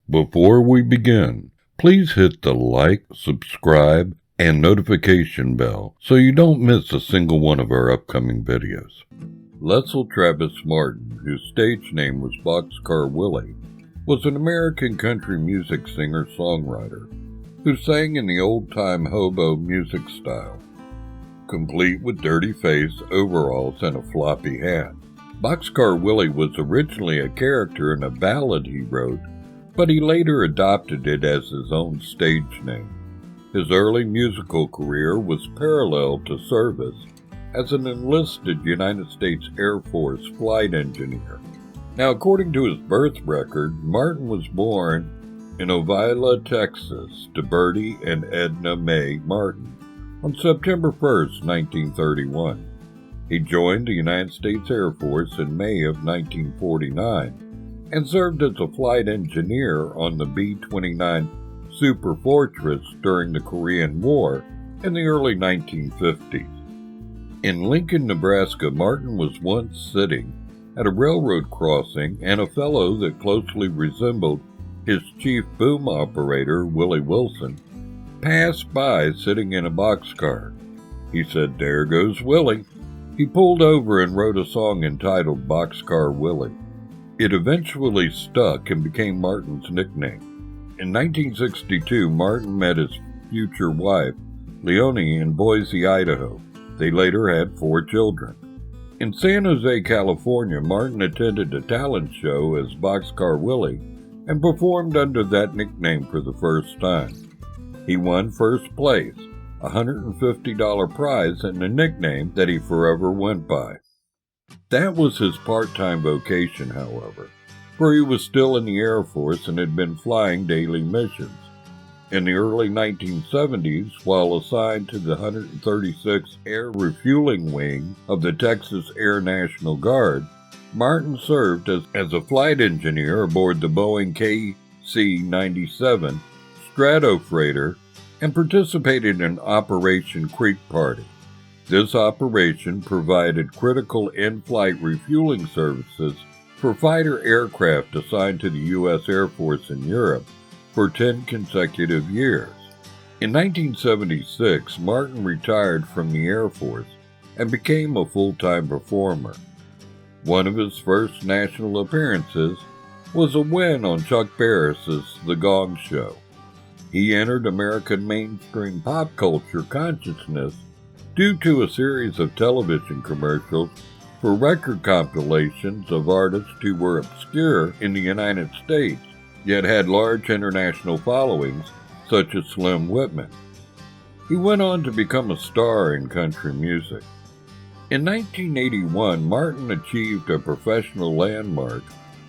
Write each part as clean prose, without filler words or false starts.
Before we begin, please hit the like, subscribe, and notification bell so you don't miss a single one of our upcoming videos. Leslie Travis Martin, whose stage name was Boxcar Willie, was an American country music singer-songwriter who sang in the old-time hobo music style, complete with dirty face, overalls, and a floppy hat. Boxcar Willie was originally a character in a ballad he wrote, but he later adopted it as his own stage name. His early musical career was parallel to service as an enlisted United States Air Force flight engineer. Now, according to his birth record, Martin was born in Ovila, Texas, to Bertie and Edna Mae Martin on September 1st, 1931. He joined the United States Air Force in May of 1949 and served as a flight engineer on the B-29 Super Fortress during the Korean War in the early 1950s. In Lincoln, Nebraska, Martin was once sitting at a railroad crossing, and a fellow that closely resembled his chief boom operator, Willie Wilson, passed by sitting in a boxcar. He said, "There goes Willie." He pulled over and wrote a song entitled Boxcar Willie. It eventually stuck and became Martin's nickname. In 1962, Martin met his future wife, Leonie, in Boise, Idaho. They later had 4 children. In San Jose, California, Martin attended a talent show as Boxcar Willie and performed under that nickname for the first time. He won first place, a $150 prize, and a nickname that he forever went by. That was his part-time vocation, however, for he was still in the Air Force and had been flying daily missions. In the early 1970s, while assigned to the 136th Air Refueling Wing of the Texas Air National Guard, Martin served as a flight engineer aboard the Boeing KC-97 Stratofreighter and participated in Operation Creek Party. This operation provided critical in-flight refueling services for fighter aircraft assigned to the U.S. Air Force in Europe for 10 consecutive years. In 1976, Martin retired from the Air Force and became a full-time performer. One of his first national appearances was a win on Chuck Barris's The Gong Show. He entered American mainstream pop culture consciousness due to a series of television commercials for record compilations of artists who were obscure in the United States, yet had large international followings, such as Slim Whitman. He went on to become a star in country music. In 1981, Martin achieved a professional landmark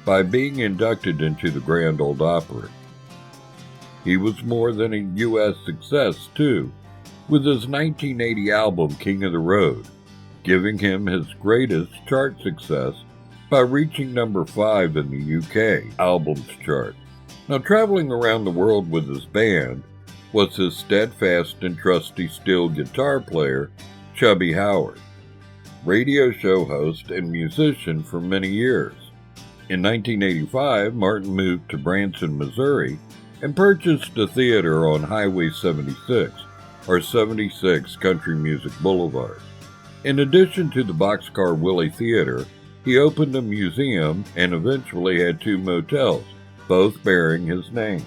by being inducted into the Grand Ole Opry. He was more than a U.S. success, too, with his 1980 album King of the Road, giving him his greatest chart success by reaching number 5 in the UK albums chart. Now, traveling around the world with his band was his steadfast and trusty steel guitar player, Chubby Howard, radio show host and musician for many years. In 1985, Martin moved to Branson, Missouri, and purchased a theater on Highway 76, or 76 Country Music Boulevard. In addition to the Boxcar Willie Theater, he opened a museum and eventually had 2 motels, both bearing his name.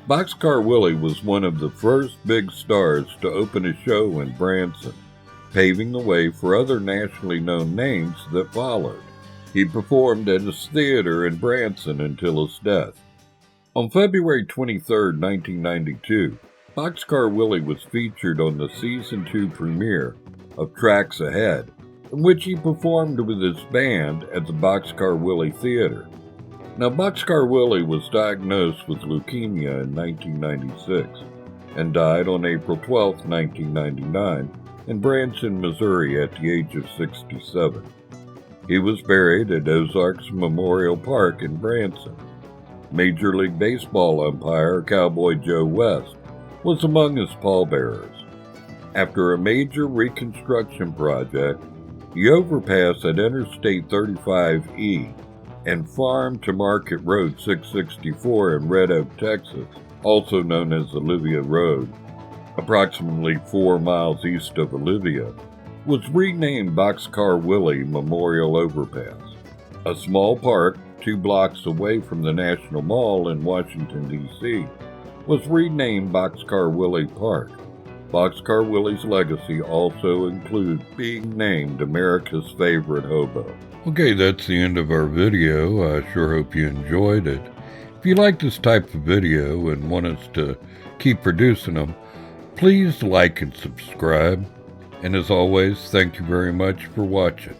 Boxcar Willie was one of the first big stars to open a show in Branson, paving the way for other nationally known names that followed. He performed at his theater in Branson until his death. On February 23, 1992, Boxcar Willie was featured on the Season 2 premiere of Tracks Ahead, in which he performed with his band at the Boxcar Willie Theater. Now, Boxcar Willie was diagnosed with leukemia in 1996 and died on April 12, 1999, in Branson, Missouri at the age of 67. He was buried at Ozarks Memorial Park in Branson. Major League Baseball umpire Cowboy Joe West was among his pallbearers. After a major reconstruction project, the overpass at Interstate 35E and Farm to Market Road 664 in Red Oak, Texas, also known as Olivia Road, approximately 4 miles east of Olivia, was renamed Boxcar Willie Memorial Overpass. A small park 2 blocks away from the National Mall in Washington, D.C., was renamed Boxcar Willie Park. Boxcar Willie's legacy also includes being named America's favorite hobo. Okay, that's the end of our video. I sure hope you enjoyed it. If you like this type of video and want us to keep producing them, please like and subscribe. And as always, thank you very much for watching.